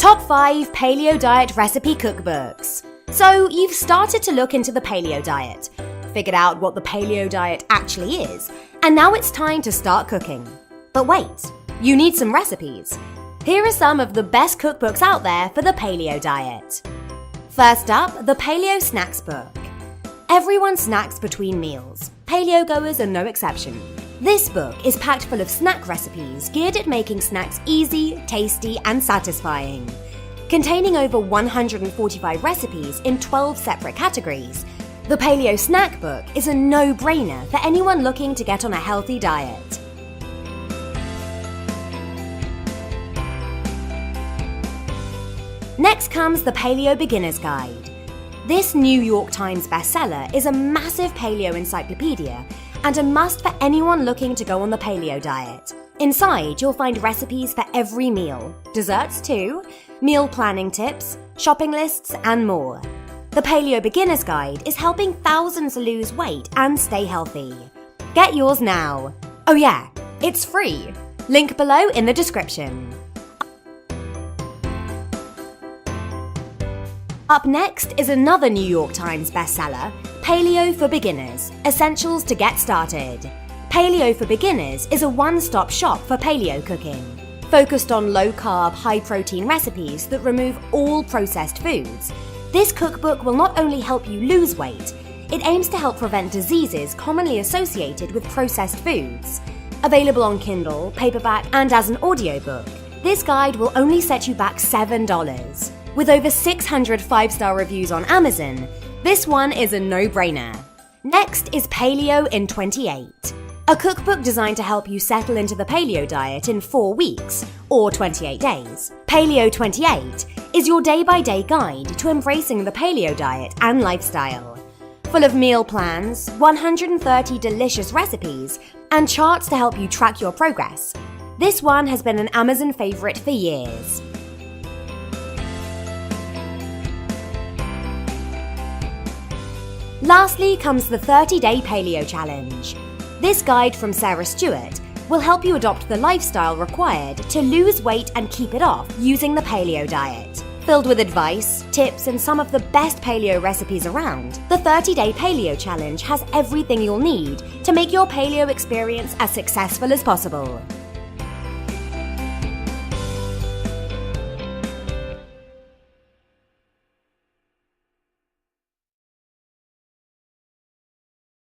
Top 5 Paleo Diet Recipe Cookbooks. So you've started to look into the paleo diet, figured out what the paleo diet actually is, and now it's time to start cooking. But wait, you need some recipes. Here are some of the best cookbooks out there for the paleo diet. First up, the Paleo Snacks book. Everyone snacks between meals. Paleo goers are no exception. This book is packed full of snack recipes geared at making snacks easy, tasty, and satisfying. Containing over 145 recipes in 12 separate categories, the Paleo Snack Book is a no-brainer for anyone looking to get on a healthy diet. Next comes the Paleo Beginner's Guide. This New York Times bestseller is a massive paleo encyclopedia and a must for anyone looking to go on the paleo diet. Inside, you'll find recipes for every meal, desserts too, meal planning tips, shopping lists, and more. The Paleo Beginner's Guide is helping thousands lose weight and stay healthy. Get yours now. Oh yeah, it's free. Link below in the description. Up next is another New York Times bestseller, Paleo for Beginners, Essentials to Get Started. Paleo for Beginners is a one-stop shop for paleo cooking, focused on low-carb, high-protein recipes that remove all processed foods. This cookbook will not only help you lose weight, it aims to help prevent diseases commonly associated with processed foods. Available on Kindle, paperback, and as an audiobook, this guide will only set you back $7. With over 600 5-star reviews on Amazon, this one is a no-brainer. Next is Paleo in 28, a cookbook designed to help you settle into the paleo diet in 4 weeks, or 28 days. Paleo 28 is your day-by-day guide to embracing the paleo diet and lifestyle. Full of meal plans, 130 delicious recipes, and charts to help you track your progress. This one has been an Amazon favorite for years. Lastly comes the 30-Day Paleo Challenge. This guide from Sarah Stewart will help you adopt the lifestyle required to lose weight and keep it off using the paleo diet. Filled with advice, tips, and some of the best paleo recipes around, the 30-Day Paleo Challenge has everything you'll need to make your paleo experience as successful as possible.